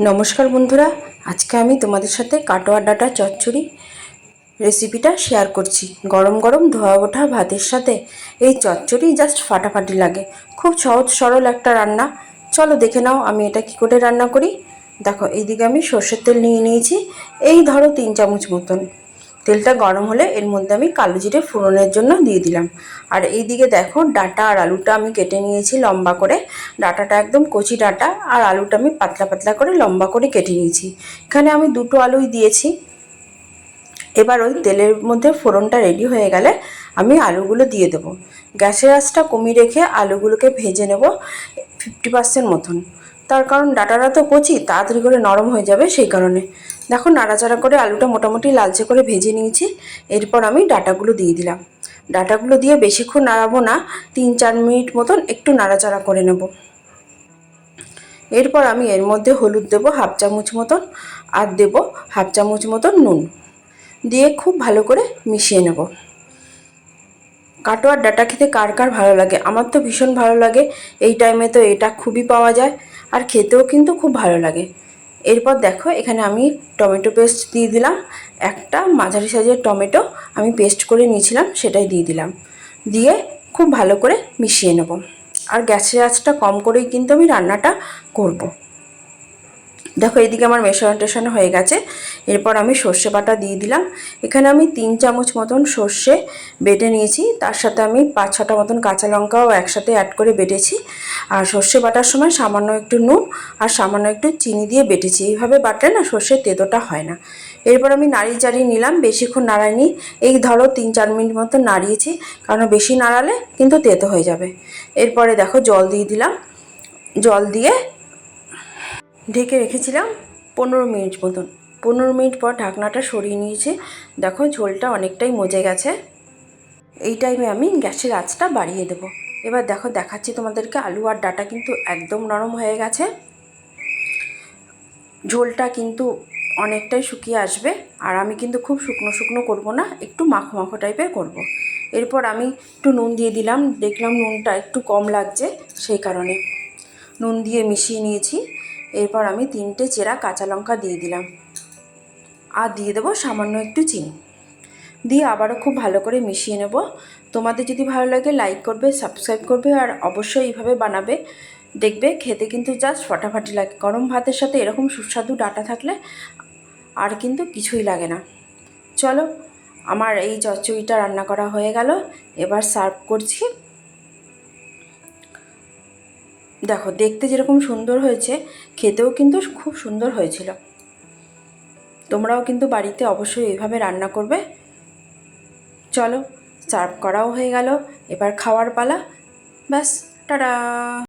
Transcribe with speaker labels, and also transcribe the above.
Speaker 1: নমস্কার বন্ধুরা, আজকে আমি তোমাদের সাথে কাটোয়া ডাঁটা চচ্চড়ি রেসিপিটা শেয়ার করছি। গরম গরম ধোয়া ওঠা ভাতের সাথে এই চচ্চড়ি জাস্ট ফাটাফাটি লাগে। খুব সহজ সরল একটা রান্না। চলো দেখে নাও আমি এটা কী করে রান্না করি। দেখো, এইদিকে আমি সর্ষের তেল নিয়ে নিয়েছি, এই ধরো 3 চামচ মতন। তেলটা গরম হলে এর মধ্যে আমি কালো জিরে ফোড়নের জন্য দিয়ে দিলাম। আর এইদিকে দেখো, ডাঁটা আর আলুটা আমি কেটে নিয়েছি লম্বা করে। ডাঁটাটা একদম কচি ডাঁটা, আর আলুটা আমি পাতলা পাতলা করে লম্বা করে কেটে নিয়েছি। এখানে আমি 2টো আলুই দিয়েছি। এবার ওই তেলের মধ্যে ফোড়নটা রেডি হয়ে গেলে আমি আলুগুলো দিয়ে দেবো। গ্যাসের আঁচটা কমিয়ে রেখে আলুগুলোকে ভেজে নেব 50% মতন। তার কারণ ডাঁটাটা তো কচি, তাড়াতাড়ি করে নরম হয়ে যাবে, সেই কারণে। দেখো, নাড়াচাড়া করে আলুটা মোটামুটি লালচে করে ভেজে নিয়েছি। এরপর আমি ডাঁটাগুলো দিয়ে দিলাম। ডাঁটাগুলো দিয়ে বেশিক্ষণ নাড়াবো না, 3-4 মিনিট মতন একটু নাড়াচাড়া করে নেব। এরপর আমি এর মধ্যে হলুদ দেবো 1/2 চামচ মতন, আর দেবো 1/2 চামচ মতন নুন দিয়ে খুব ভালো করে মিশিয়ে নেব। কাটোয়ার ডাঁটা খেতে কার কার ভালো লাগে? আমার তো ভীষণ ভালো লাগে। এই টাইমে তো এটা খুবই পাওয়া যায়, আর খেতেও কিন্তু খুব ভালো লাগে। এরপর দেখো, এখানে আমি টমেটো পেস্ট দিয়ে দিলাম। একটা মাঝারি সাইজের টমেটো আমি পেস্ট করে নিয়েছিলাম, সেটাই দিয়ে দিলাম। দিয়ে খুব ভালো করে মিশিয়ে নেব। আর গ্যাসের আঁচটা কম করেই কিন্তু আমি রান্নাটা করব। দেখো, এইদিকে আমার মেশানো হয়ে গেছে। এরপর আমি সর্ষে বাটা দিয়ে দিলাম। এখানে আমি 3 চামচ মতন সর্ষে বেটে নিয়েছি, তার সাথে আমি 5-6টা মতন কাঁচা লঙ্কাও একসাথে অ্যাড করে বেটেছি। আর সর্ষে বাটার সময় সামান্য একটু নুন আর সামান্য একটু চিনি দিয়ে বেটেছি। এইভাবে বাটলে না সর্ষের তেতোটা হয় না। এরপর আমি নাড়িয়ে চাড়িয়ে নিলাম, বেশিক্ষণ নাড়াইনি। এই ধরো 3-4 মিনিট মতো নাড়িয়েছি, কারণ বেশি নাড়ালে কিন্তু তেতো হয়ে যাবে। এরপরে দেখো, জল দিয়ে দিলাম। জল দিয়ে ঢেকে রেখেছিলাম 15 মিনিট মতন। 15 মিনিট পর ঢাকনাটা সরিয়ে নিয়েছি। দেখো, ঝোলটা অনেকটাই মজে গেছে। এই টাইমে আমি গ্যাসের আঁচটা বাড়িয়ে দেবো। এবার দেখো, দেখাচ্ছি তোমাদেরকে, আলু আর ডাঁটা কিন্তু একদম নরম হয়ে গেছে। ঝোলটা কিন্তু অনেকটাই শুকিয়ে আসবে। আর আমি কিন্তু খুব শুকনো শুকনো করব না, একটু মাখো মাখো টাইপের করব। এরপর আমি একটু নুন দিয়ে দিলাম। দেখলাম নুনটা একটু কম লাগছে, সেই কারণে নুন দিয়ে মিশিয়ে নিয়েছি। এরপর আমি 3টে চেরা কাঁচা লঙ্কা দিয়ে দিলাম, আর দিয়ে দেবো সামান্য একটু চিনি। দিয়ে আবারও খুব ভালো করে মিশিয়ে নেব। তোমাদের যদি ভালো লাগে লাইক করবে, সাবস্ক্রাইব করবে, আর অবশ্যই এইভাবে বানাবে। দেখবে খেতে কিন্তু জাস্ট ফাটাফাটি লাগে। গরম ভাতের সাথে এরকম সুস্বাদু ডাঁটা থাকলে আর কিন্তু কিছুই লাগে না। চলো, আমার এই চচ্চড়িটা রান্না করা হয়ে গেল। এবার সার্ভ করছি। দেখো, দেখতে যেরকম সুন্দর হয়েছে, খেতেও কিন্তু খুব সুন্দর হয়েছিল। তোমরাও কিন্তু বাড়িতে অবশ্যই এইভাবে রান্না করবে। চলো, সার্ভ করাও হয়ে গেল, এবার খাওয়ার পালা। ব্যাস, টাটা।